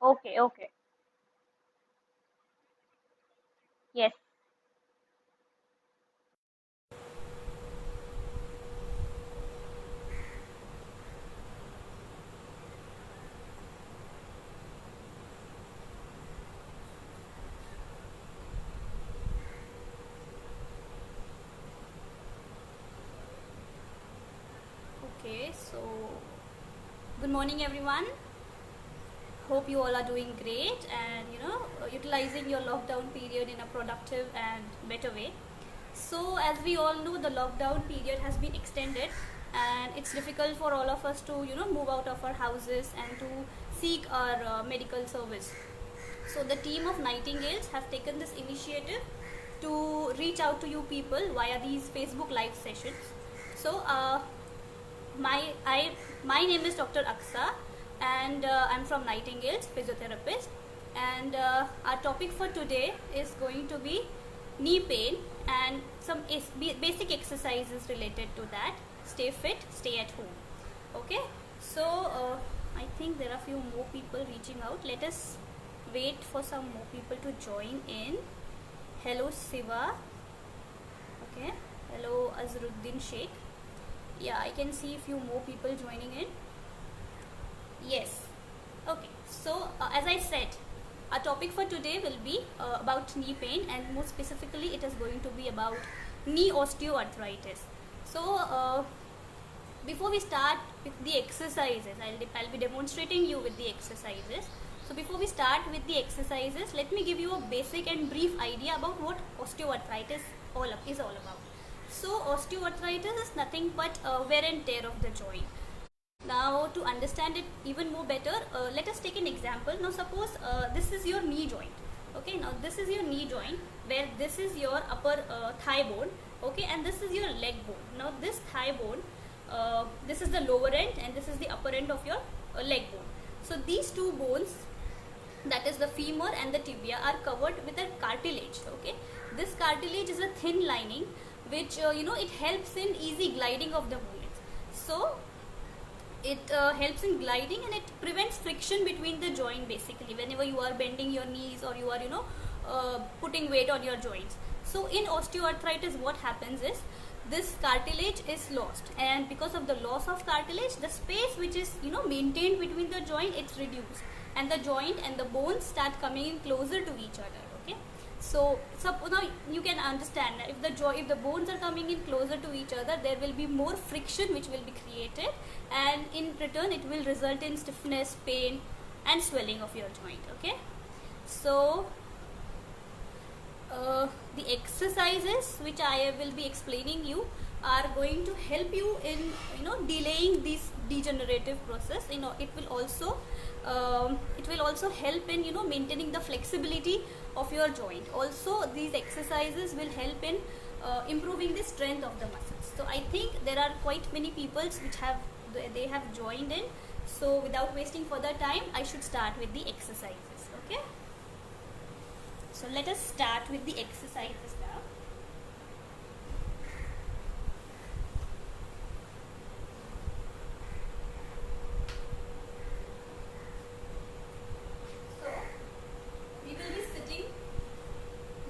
Okay, okay. Yes. Okay, so good morning, everyone. Hope you all are doing great and utilizing your lockdown period in a productive and better way. So, as we all know, the lockdown period has been extended, and it's difficult for all of us to move out of our houses and to seek our medical service. So, the team of Nightingales have taken this initiative to reach out to you people via these Facebook live sessions. So, my I my name is Dr. Aksa, and I'm from Nightingales physiotherapist, and our topic for today is going to be knee pain and some basic exercises related to that. Stay fit, stay at home. Okay, so I think there are few more people reaching out. Let us wait for some more people to join in. Hello Siva. Okay, hello Azruddin Sheikh. Yeah, I can see a few more people joining in. Yes. Okay, so as I said, our topic for today will be about knee pain, and more specifically it is going to be about knee osteoarthritis. So before we start with the exercises, I'll be demonstrating you with the exercises. So before we start with the exercises, let me give you a basic and brief idea about what osteoarthritis is all about. So osteoarthritis is nothing but wear and tear of the joint. Now, to understand it even more better, let us take an example. Now, suppose this is your knee joint. Okay, now this is your knee joint, where this is your upper thigh bone. Okay, and this is your leg bone. Now, this thigh bone, this is the lower end, and this is the upper end of your leg bone. So, these two bones, that is the femur and the tibia, are covered with a cartilage. Okay, this cartilage is a thin lining which it helps in easy gliding of the movements. So it helps in gliding, and it prevents friction between the joint basically whenever you are bending your knees or you are putting weight on your joints. So in osteoarthritis, what happens is this cartilage is lost, and because of the loss of cartilage, the space which is maintained between the joint, it's reduced, and the joint and the bones start coming in closer to each other. Okay, so now you can understand that if the bones are coming in closer to each other, there will be more friction which will be created, and in return it will result in stiffness, pain, and swelling of your joint. Okay, so the exercises which I will be explaining you are going to help you in delaying this degenerative process. It will also help in maintaining the flexibility of your joint. Also, these exercises will help in improving the strength of the muscles. So I think there are quite many people which have joined in. So without wasting further time, I should start with the exercises. Okay, so let us start with the exercises now. So we will be sitting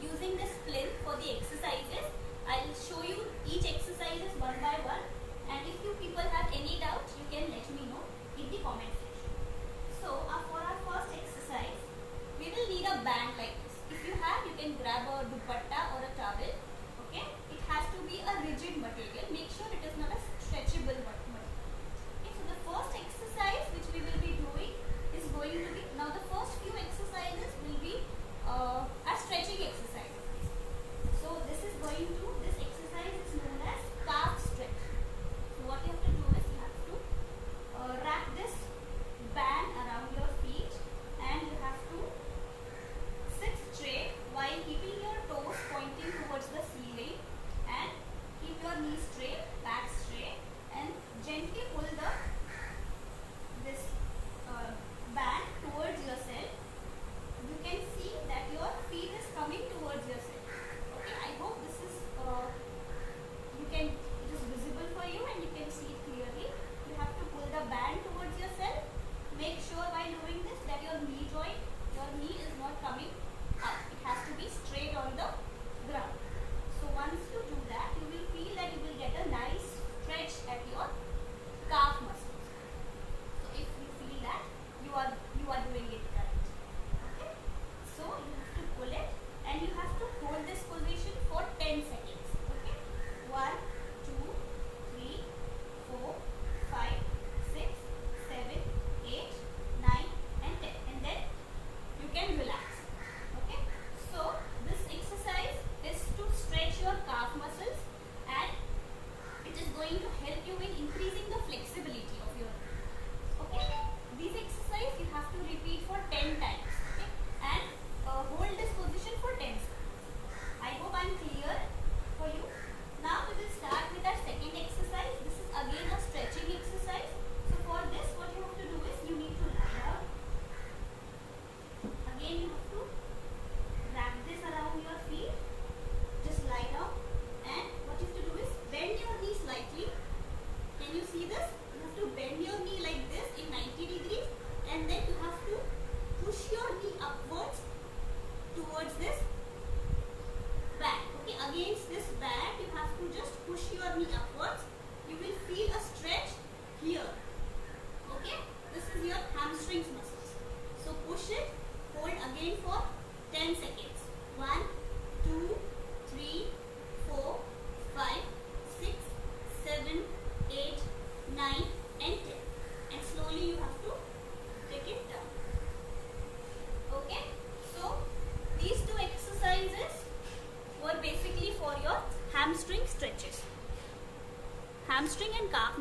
using this plinth for the exercises. I'll show you each exercises one by one, and if you people have any doubt, you can let me know in the comment section. So for our first exercise, we will need a band like this. If you have, you can grab a dupatta or a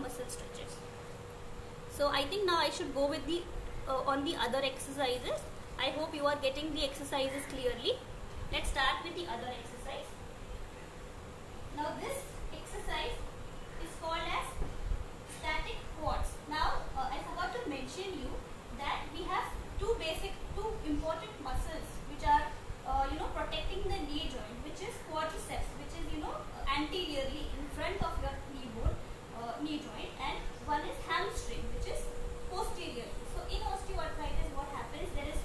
muscle stretches. So I think now I should go with the on the other exercises. I hope you are getting the exercises clearly. Let's start with the other exercise. Now this exercise is called as static quads. Now I forgot to mention you that we have two important muscles which are protecting the knee joint, which is quadriceps, which is anteriorly in front of your knee bone, knee joint, and one is hamstring, which is posteriorly. So in osteoarthritis, what happens? There is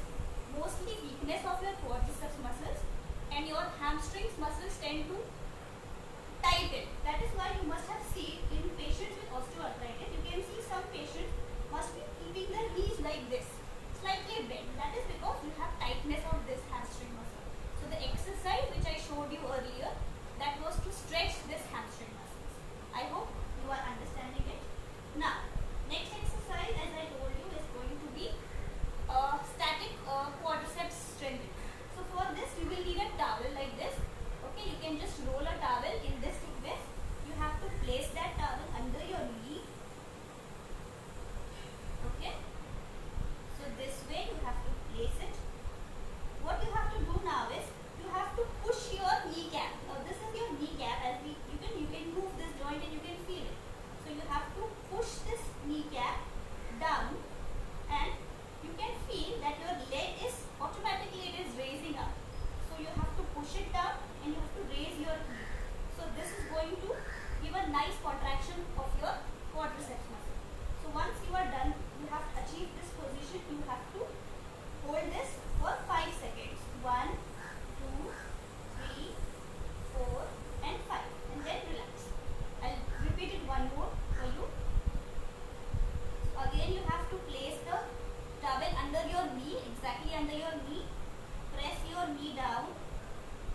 mostly weakness of your quadriceps muscles, and your hamstrings muscles tend to tighten. That is why you must have seen in patients with osteoarthritis, you can see some patients must be keeping their knees like this, slightly bent. That is because you have tightness of this hamstring muscle. So the exercise which I showed you earlier, that was to stretch this hamstring muscles. I hope you are understanding it. Now, next exercise, as I told you, is going to be static quadriceps strengthening. So for this, you will need a towel like this. Okay, you can just roll a towel in this thickness. You have to place that towel under your knee. Okay. So this way you have to place it. What you have to do now is you have to push your kneecap. Now this is your kneecap. As you can move this joint and you can feel it. So you have to push this kneecap down, and you can feel that your leg is automatically raising up. So you have to push it down and you have to raise your knee. So this is going to give a nice contraction of your quadriceps muscle. So once you are done, you have achieved this position, you have to hold this for 5 seconds. 1, 2, 3, 4 and 5, and then relax. I'll repeat it one more for you. Again you have to place the towel under your knee, exactly under your knee. Press your knee down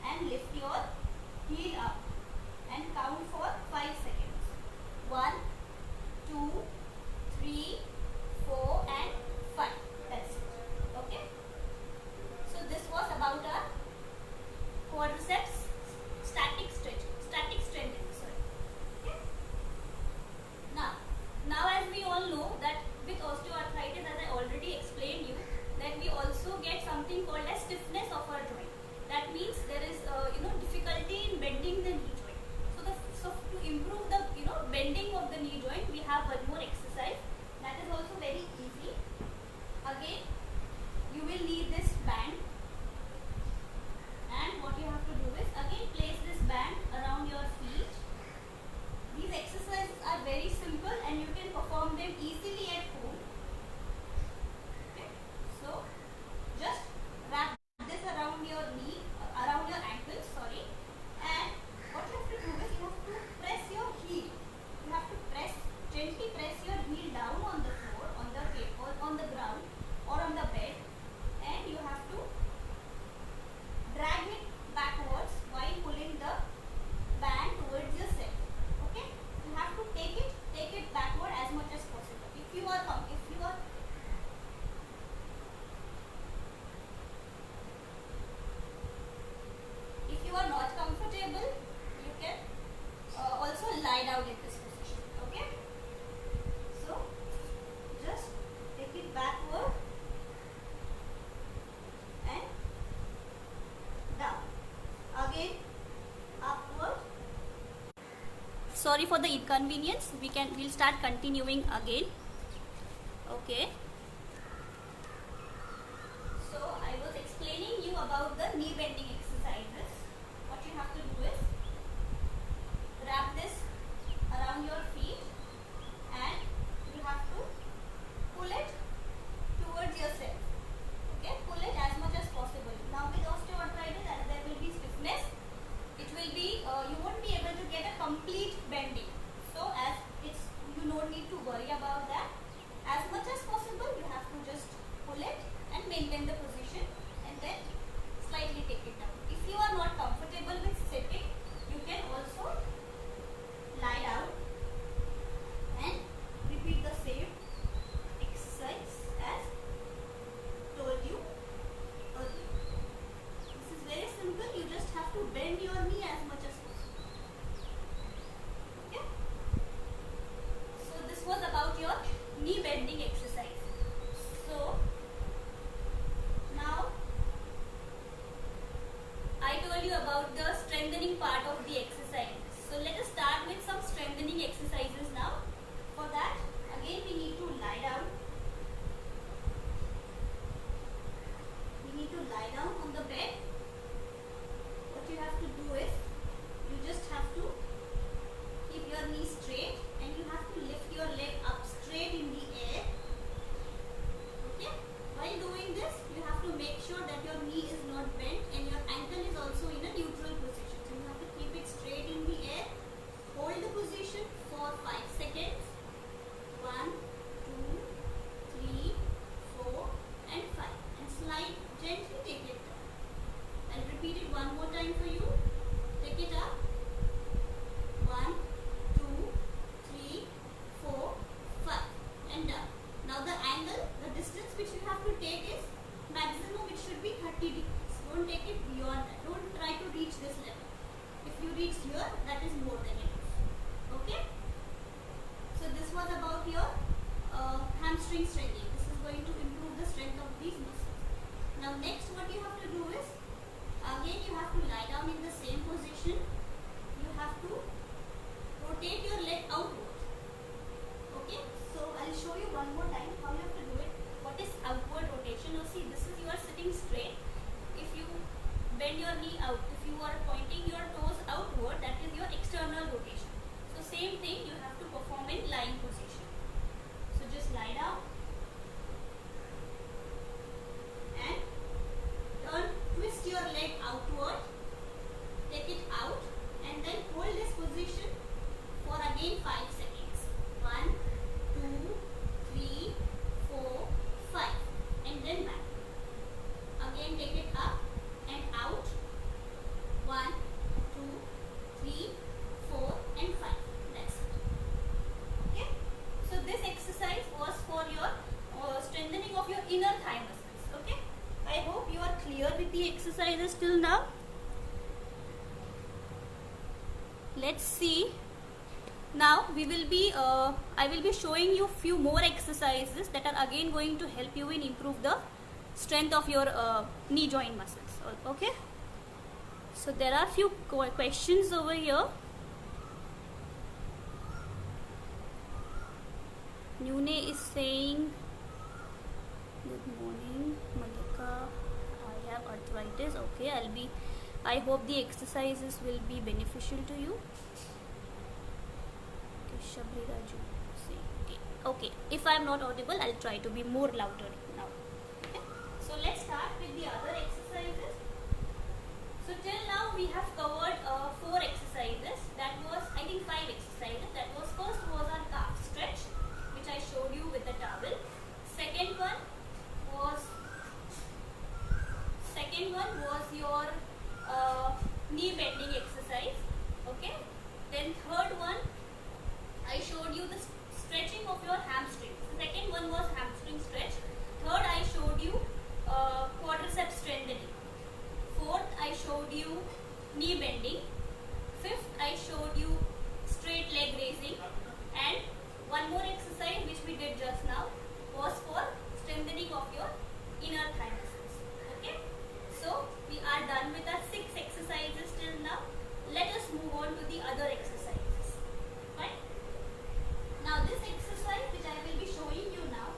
and lift your heel up and count for 5 seconds. 1, 2, 3, 4 and 5. That's it. Okay. So this was about our quadriceps static strengthening. Okay. Now as we all know that with osteoarthritis, as I already explained you, that we also get something called as stiffness of our joint. That means there is difficulty in bending the knee joint. So to improve the bending of the knee joint, we have one more exercise that is also very easy. Again, you will need this band, and what you have to do is again place this band around your feet. These exercises are very simple and you can perform them easily at home. Okay. So just wrap this around your knee, around your ankles, sorry, and what you have to do is you have to press your heel. You have to gently press your heel down on the floor, on the ground or on the bed, and you have to drag it backwards while pulling the band towards yourself. Okay, you have to take it backward as much as possible. If you are not comfortable, you can also lie down in this position. Okay, so just take it backward and down, again upward. Sorry for the inconvenience. We'll start continuing again. Okay. So I was explaining you about the knee bending exercises. What you have to do is wrap this around your feet and you have to pull it towards yourself. Okay, pull it as much as possible. Now with osteoarthritis, as there will be stiffness, it will be you won't be able to get a complete bending. So as you don't need to worry about that. As much as possible, you have to just pull it and maintain the position and then slightly take it down. If you are not comfortable with sitting, you can also lie down hamstring strengthening. This is going to improve the strength of these muscles. Now next what you have to do is, again you have to lie down in the same position. You have to rotate your leg outward. Okay, so I'll show you one more time how you have to do it. What is outward rotation? Now see, this is, you are sitting straight. If you bend your knee out, if you are pointing your toes outward, that is your external rotation. So same thing you have to perform in lying position. So just lie down and twist your leg outward, take it out, and then hold this position for again 5 seconds. 1, 2, 3, 4, 5, and then back. Again take it up and out. 1, 2, 3, 4, and 5. That's it. Okay. So this exercise was for your strengthening of your inner thigh muscles. Okay. I hope you are clear with the exercises till now. Let's see. Now we will be I will be showing you few more exercises that are again going to help you in improve the strength of your knee joint muscles. Okay. So there are few questions over here. Nune is saying, good morning Malika, I have arthritis. Okay, I hope the exercises will be beneficial to you. Okay, Shabri Raju say, okay, if I am not audible, I'll try to be more louder now. Okay. So let's start with the other exercises. So till now we have covered 4 exercises. That was, I think, 5 exercises. That was, first was our calf stretch, which I showed you with the towel. Second one was your knee bending exercise. Okay. Then third one, I showed you the stretching of your hamstring. The second one was hamstring stretch. Third, I showed you quadriceps strengthening. Fourth, I showed you knee bending. Fifth, I showed you straight leg raising. And one more exercise which we did just now was for strengthening of your inner thigh muscles. Okay. So we are done with our 6 exercises till now. Let us move on to the other exercises. Fine. Now this exercise which I will be showing you now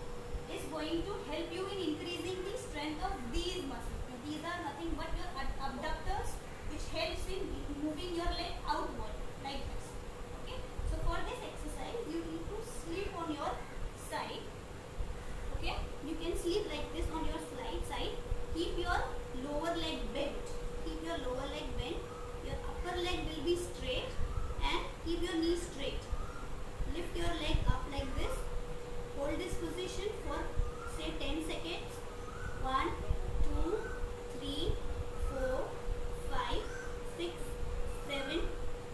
is going to help you in increasing the strength of these muscles. Now, these are nothing but your abductors, which helps in moving your leg outward like this. Okay. So for this exercise you need to sleep on your side. Okay. You can sleep like this on your side. Keep your lower leg bent. Keep your lower leg bent. Your upper leg will be straight and keep your knee straight. Lift your leg up like this. Hold this position for say 10 seconds. 1, 2, 3, 4, 5, 6, 7,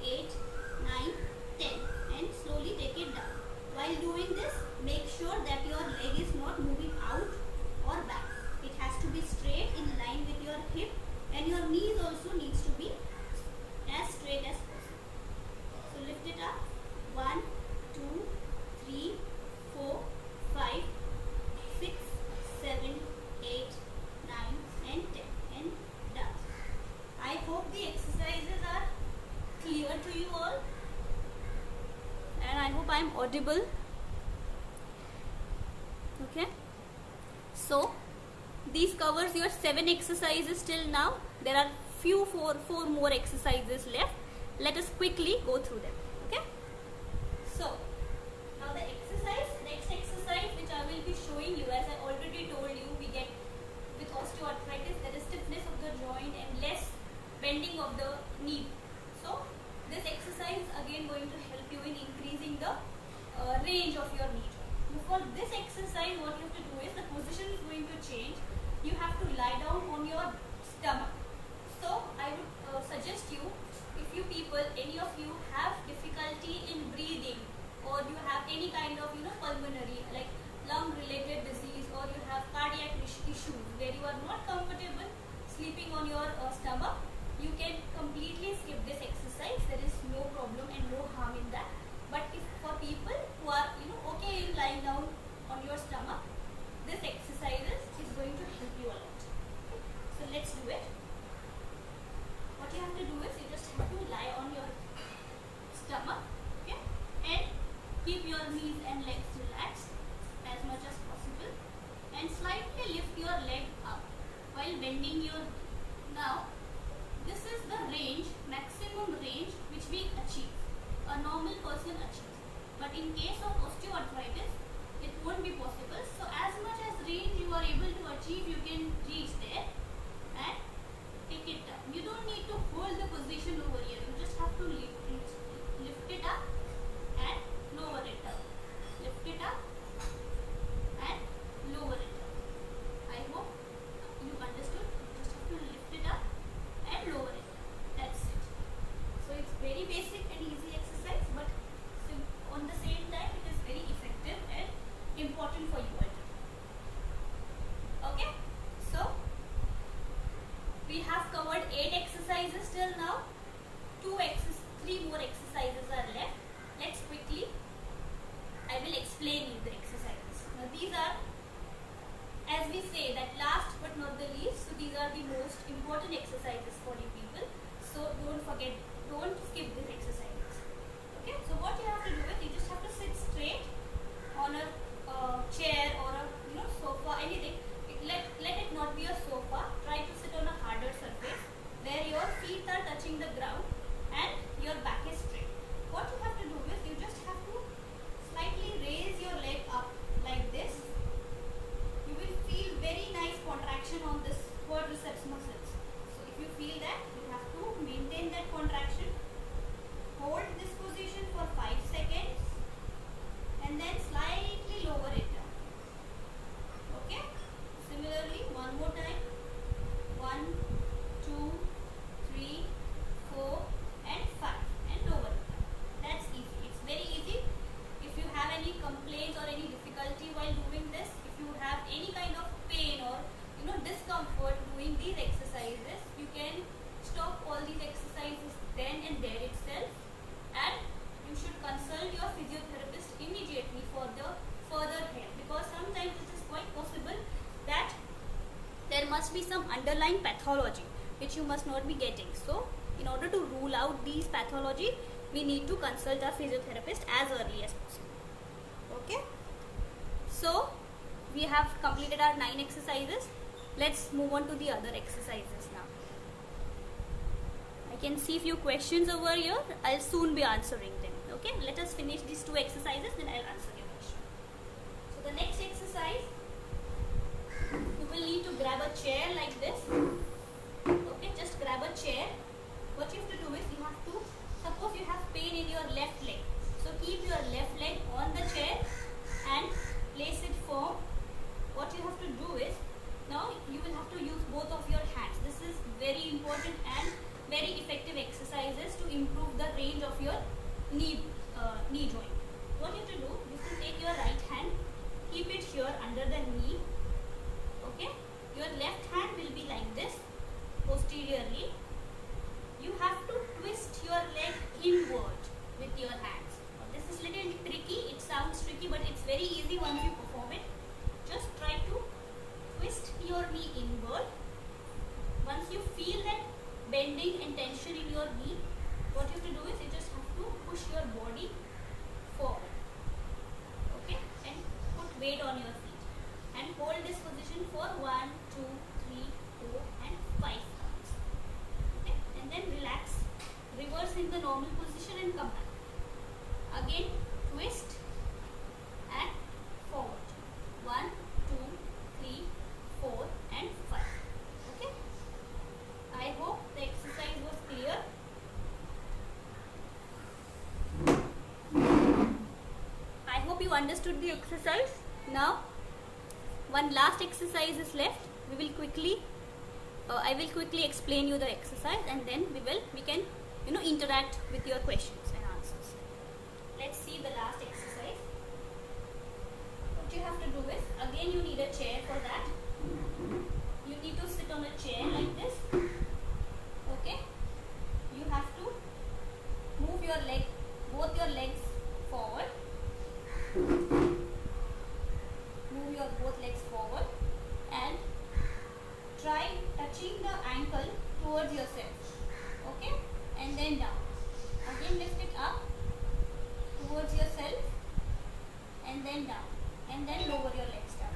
8, 9, 10, and slowly take it down. While doing this, make sure that your leg is not moving out or back. It has to be straight in line with your hip, and your knees also needs to be as straight as possible. So lift it up. 1, 2, 3, 4, 5, 6, 7, 8, 9, and 10, and done. I hope the exercises are clear to you all, and I hope I am audible. Okay. So these covers your 7 exercises till now. There are four more exercises left. Let us quickly go through them. Okay. So now the next exercise which I will be showing you, as I already told you, we get with osteoarthritis there is stiffness of the joint and less bending of the knee. So this exercise is again going to help you in increasing the range of your knee joint. For this exercise, what you have to do is, the position is going to change. You have to lie down on your stomach. So I would suggest you, if you people, any of you have difficulty in breathing, or you have any kind of pulmonary like lung related disease, or you have cardiac issues where you are not comfortable sleeping on your stomach, you can completely skip this exercise. There is no problem and no harm in that. But if for people who are okay in lying down on your stomach, this exercise is going to help you a lot. So let's do it. What you have to do is you just have to lie on your stomach, okay, and keep your knees and legs relaxed as much as possible, and slightly lift your leg up while bending your knee. Now this is the range, maximum range which we achieve, a normal person achieves, but in case of osteoarthritis it won't be possible. So as much as range you are able to achieve, you can reach there and take it down. You don't need to hold the position over here, you just have to lift it up and lower it down, lift it up and lower it down. I hope you understood. You just have to lift it up and lower it down. That's it. So it's very basic and easy exercise, but on the same time it is very effective and important for you. Okay, so we have covered 8 exercises till now. 3 more exercises are left. Let's quickly, I will explain you the exercises. Now these are, as we say, that last but not the least, so these are the most important exercises for you people. So don't forget, don't skip these exercises. Okay, so what you have to do is you just have to sit straight on a chair or a sofa, anything. Let it not be a sofa. Try to sit on a harder surface where your feet are touching the ground and your back is straight. What you have to do is you just have to slightly raise your leg up like this. You will feel very nice contraction on this quadriceps muscles. So if you feel that, you have to maintain that contraction. Hold this position for 5 seconds and then slightly lower it down. Okay? Similarly, one more time. 1, 2, 3, 4 and 5 and lower it down. That's easy. It's very easy. If you have any complaints or any difficulty while doing this, if you have any kind of pain or discomfort doing these exercises, you can stop all these exercises then and there itself, and you should consult your physiotherapist immediately for the further help, because sometimes it is quite possible that there must be some underlying pathology which you must not be getting. So in order to rule out these pathology, we need to consult our physiotherapist as early as possible. Okay, so we have completed our 9 exercises. Let's move on to the other exercises now. I can see few questions over here. I'll soon be answering them. Okay, let us finish these 2 exercises, then I'll answer your question. So the next exercise, you will need to grab a chair like this. Okay, just grab a chair. What you have to do is you have to, suppose you have pain in your left leg, so keep your left leg on the chair and place it firm. What you have to do is, now you will have to use both of your hands. This is very important and very effective exercises to improve the range of your knee joint. What you have to do, you have to take your right hand, keep it here under the knee. Okay, your left hand will be like this, posteriorly. You have to twist your leg inward with your hands. Now, this is little tricky, it sounds tricky, but it's very easy once you perform it. Just try to twist your knee inward. Once you feel that bending and tension in your knee, what you have to do is you just have to push your body forward. Okay, and put weight on your feet and hold this position for 1, 2, 3, 4 and 5 counts. Okay, and then relax, reverse in the normal position and come back. Again, twist and forward. 1, 2, 3, 4 and 5. Okay, I hope the exercise was clear. I hope you understood the exercise. Now one last exercise is left. We will quickly I will quickly explain you the exercise, and then we can interact with your questions and answers. Let's see the last exercise. What you have to do is, again you need a chair for that. You need to sit on a chair like this. Okay, you have to move your leg, both your legs forward. and then down, and then lower your legs down.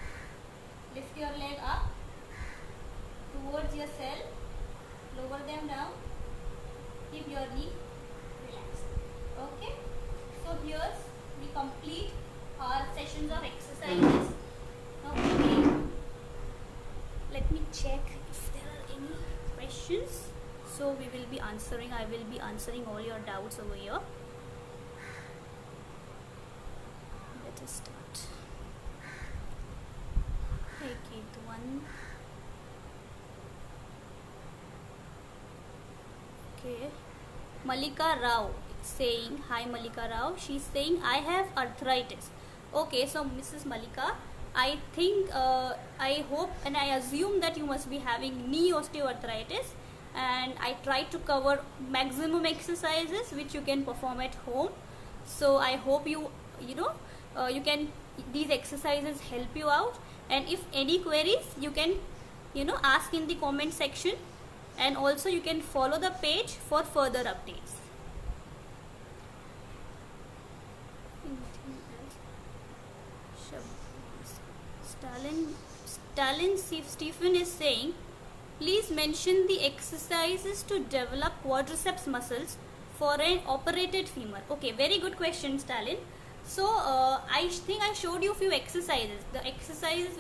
Lift your leg up towards your cell, lower them down, keep your knee relaxed. Okay, so here we complete our sessions of exercises. Now again, let me check if there are any questions. So we will be answering, I will be answering all your doubts over here. Let us start. Okay, the one. Okay, Malika Rao saying, hi Malika Rao, she's saying I have arthritis. Okay, so Mrs. Malika, I think, I hope and I assume that you must be having knee osteoarthritis, and I try to cover maximum exercises which you can perform at home. So I hope you can, these exercises help you out, and if any queries you can ask in the comment section, and also you can follow the page for further updates. Stalin Stephen is saying, please mention the exercises to develop quadriceps muscles for an operated femur. Okay, very good question, Stalin. So I think I showed you a few exercises. The exercises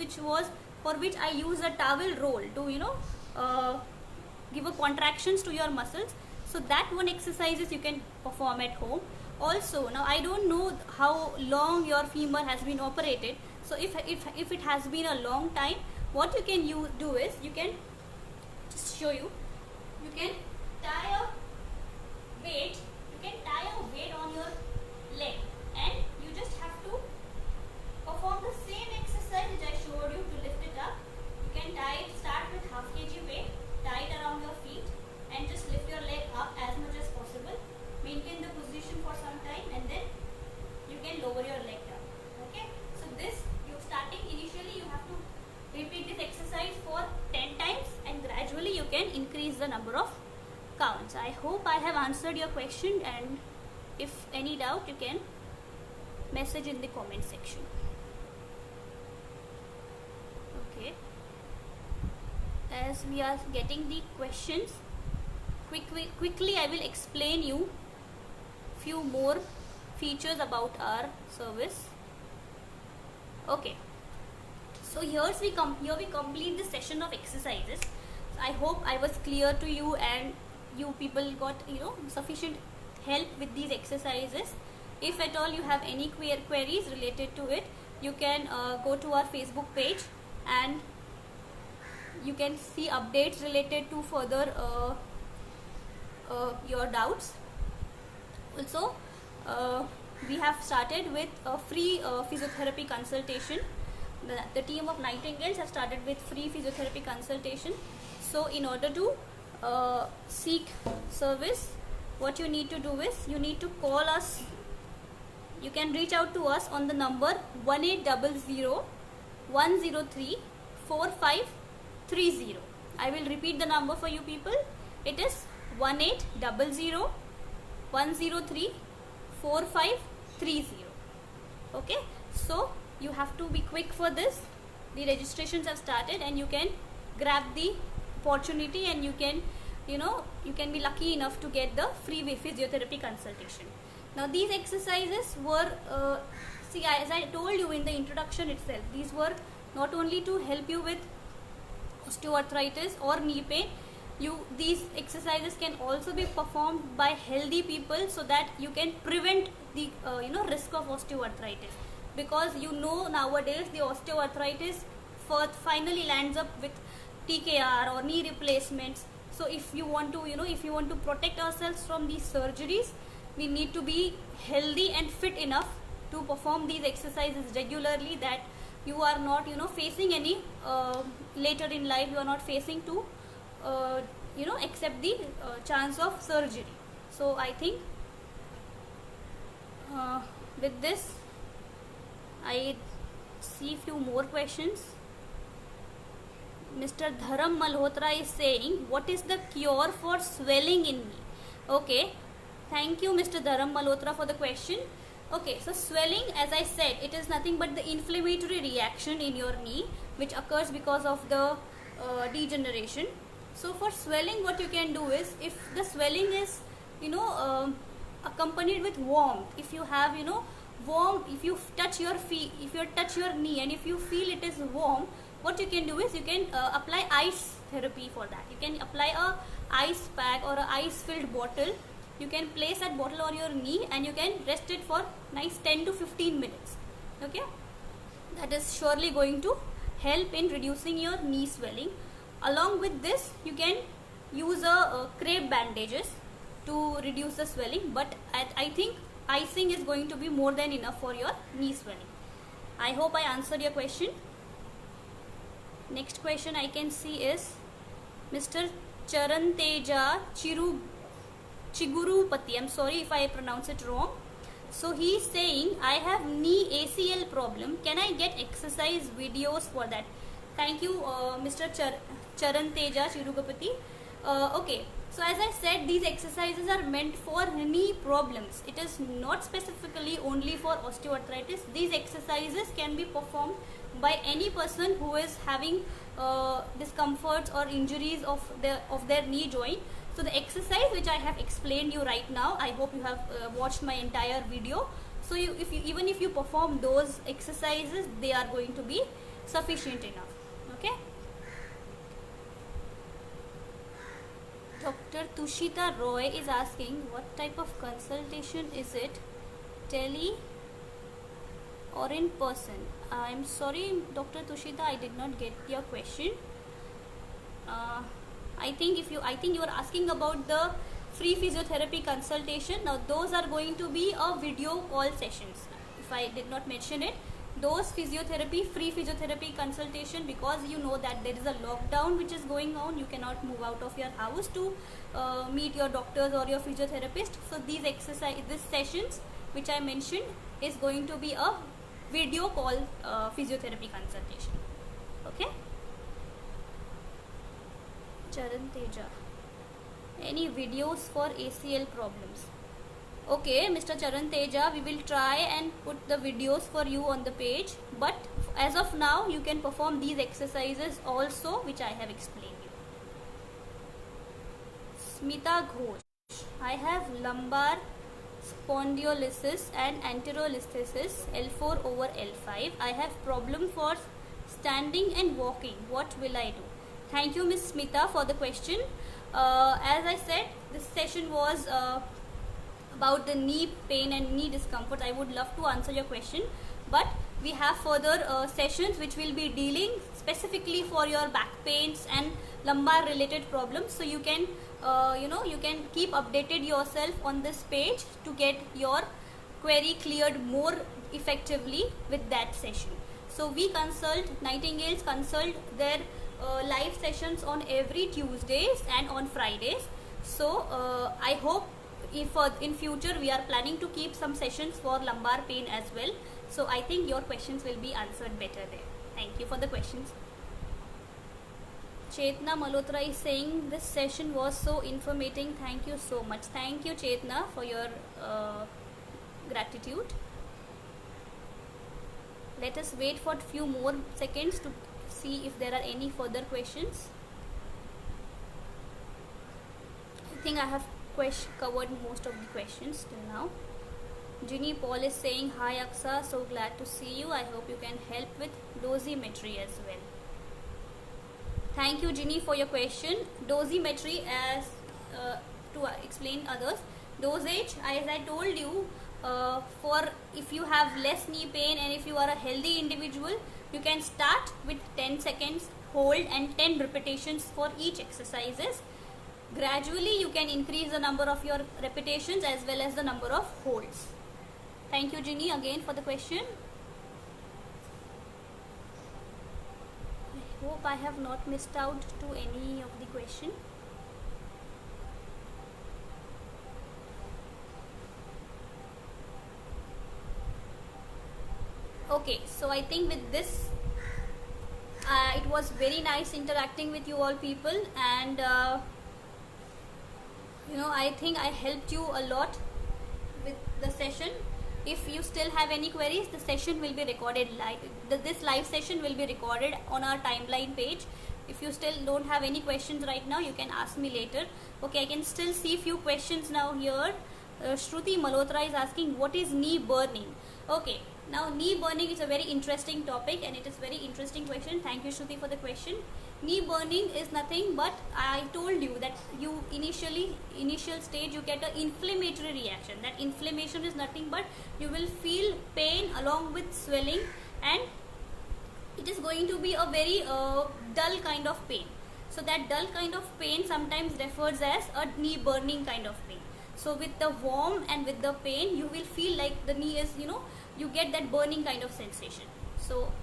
for which I use a towel roll to give a contractions to your muscles. So that one exercises you can perform at home. Also, now I don't know how long your femur has been operated. So if it has been a long time, what you can do is, you can just show you. You can tie a weight. You can tie a weight on your leg, and you just have to perform the same exercise which I showed you to lift it up. You can start with half kg weight, tie it around your feet, and just lift your leg up as much as possible. Maintain the position for some time, and then you can lower your leg down. Okay, so this, initially you have to repeat this exercise for 10 times, and gradually you can increase the number of counts. I hope I have answered your question, and if any doubt you can message in the comment section. Okay, as we are getting the questions, quickly I will explain you few more features about our service. Okay, so here we complete the session of exercises. I hope I was clear to you, and you people got sufficient help with these exercises. If at all you have any queries related to it, you can go to our Facebook page, and you can see updates related to further your doubts. Also, we have started with a free physiotherapy consultation. The team of Nightingales have started with free physiotherapy consultation. So in order to seek service, what you need to do is, you need to call us. You can reach out to us on the number 1800-103-4530. I will repeat the number for you people. It is 1800-103-4530. Okay, so you have to be quick for this. The registrations have started, and you can grab the opportunity, and you can be lucky enough to get the free physiotherapy consultation. Now these exercises were as I told you in the introduction itself, these were not only to help you with osteoarthritis or knee pain. These exercises can also be performed by healthy people, so that you can prevent the risk of osteoarthritis, because nowadays the osteoarthritis finally lands up with TKR or knee replacements. So if you want to protect ourselves from these surgeries, we need to be healthy and fit enough to perform these exercises regularly, that you are not facing any later in life, you are not facing to accept the chance of surgery. So I think with this I see few more questions. Mr. Dharam Malhotra is saying, what is the cure for swelling in knee? Okay, thank you Mr. Dharam Malhotra for the question. Okay, so swelling, as I said, it is nothing but the inflammatory reaction in your knee which occurs because of the degeneration. So for swelling, what you can do is, if the swelling is, accompanied with warmth, if you have, warm, if you touch your feet, if you touch your knee and if you feel it is warm, what you can do is you can apply ice therapy for that. You can apply a ice pack or a ice filled bottle. You can place that bottle on your knee and you can rest it for nice 10 to 15 minutes. Okay, that is surely going to help in reducing your knee swelling. Along with this, you can use a crepe bandages to reduce the swelling, but I think icing is going to be more than enough for your knee swelling. I hope I answered your question. Next question I can see is Mr. Charanteja Chigurupati. I'm sorry if I pronounce it wrong. So he is saying, I have knee ACL problem. Can I get exercise videos for that? Thank you, Mr. Charanteja Chigurupati. Okay. So as I said, these exercises are meant for knee problems. It is not specifically only for osteoarthritis. These exercises can be performed by any person who is having discomforts or injuries of their knee joint. So the exercise which I have explained you right now, I hope you have watched my entire video. So even if you perform those exercises, they are going to be sufficient enough. Okay. Dr. Tushita Roy is asking, what type of consultation is it? Tele or in person? I'm sorry, Dr. Tushita, I did not get your question. I think you are asking about the free physiotherapy consultation. Now those are going to be a video call sessions. If I did not mention it, those free physiotherapy consultation, because you know that there is a lockdown which is going on, you cannot move out of your house to meet your doctors or your physiotherapist. So these sessions which I mentioned is going to be a video call physiotherapy consultation. Okay. Charan Teja, any videos for ACL problems? Okay, Mr. Charan Teja, we will try and put the videos for you on the page, but as of now you can perform these exercises also which I have explained you. Smita Ghosh, I have lumbar spondylosis and anterolisthesis L4 over L5. I have problem for standing and walking. What will I do? Thank you, Miss Smita, for the question. As I said, this session was about the knee pain and knee discomfort. I would love to answer your question, but we have further sessions which will be dealing specifically for your back pains and lumbar related problems. So you can you can keep updated yourself on this page to get your query cleared more effectively with that session. So we consult, Nightingales consult their live sessions on every Tuesdays and on Fridays. So I hope if in future we are planning to keep some sessions for lumbar pain as well. So I think your questions will be answered better there. Thank you for the questions. Chetna Malhotra is saying this session was so informative. Thank you so much. Thank you, Chetna, for your gratitude. Let us wait for a few more seconds to see if there are any further questions. I think I have covered most of the questions till now. Ginny Paul is saying, hi Aksa, so glad to see you. I hope you can help with dosimetry as well. Thank you, Ginny, for your question. Dosimetry, as to explain others, dosage, as I told you, for if you have less knee pain and if you are a healthy individual, you can start with 10 seconds hold and 10 repetitions for each exercises. Gradually you can increase the number of your repetitions as well as the number of holds. Thank you, Ginny, again for the question. I hope I have not missed out to any of the question. Okay, so I think with this it was very nice interacting with you all people, and I think I helped you a lot with the session. If you still have any queries, the session will be recorded live. This live session will be recorded on our timeline page. If you still don't have any questions right now, you can ask me later. Okay, I can still see few questions now here. Shruti Malhotra is asking, what is knee burning? Okay, now knee burning is a very interesting topic and it is very interesting question. Thank you, Shruti, for the question. Knee burning is nothing but, I told you that you initial stage you get an inflammatory reaction. That inflammation is nothing but you will feel pain along with swelling, and it is going to be a very dull kind of pain. So that dull kind of pain sometimes refers as a knee burning kind of pain. So with the warm and with the pain, you will feel like the knee is, you get that burning kind of sensation. So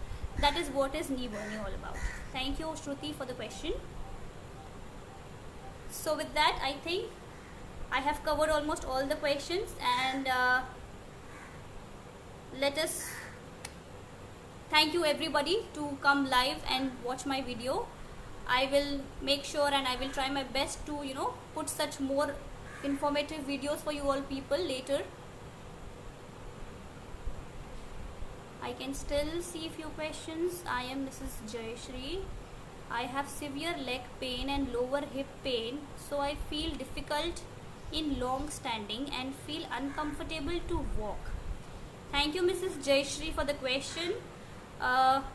that is what is knee burning all about. Thank you, Shruti, for the question. So with that, I think I have covered almost all the questions, and let us thank you everybody to come live and watch my video. I will make sure and I will try my best to put such more informative videos for you all people later. I can still see few questions. I am Mrs. Jayashree. I have severe leg pain and lower hip pain, so I feel difficult in long standing and feel uncomfortable to walk. Thank you, Mrs. Jayashree, for the question.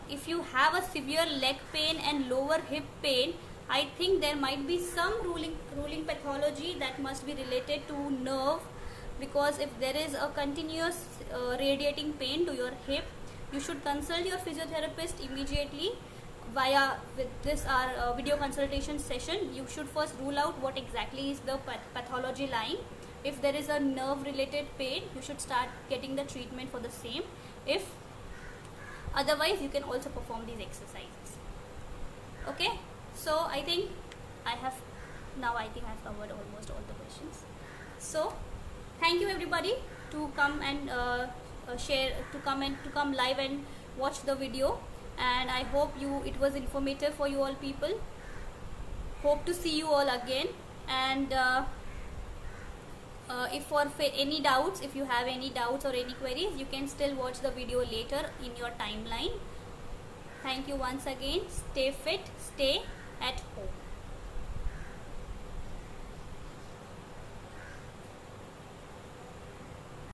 If you have a severe leg pain and lower hip pain, I think there might be some ruling pathology that must be related to nerve, because if there is a continuous radiating pain to your hip, you should consult your physiotherapist immediately via with this our video consultation session. You should first rule out what exactly is the pathology lying. If there is a nerve related pain, you should start getting the treatment for the same. If otherwise, you can also perform these exercises. Okay, so I think I have covered almost all the questions. So thank you everybody to come and come live and watch the video, and I hope it was informative for you all people. Hope to see you all again, and if you have any doubts or any queries, you can still watch the video later in your timeline. Thank you once again. Stay fit, stay at home.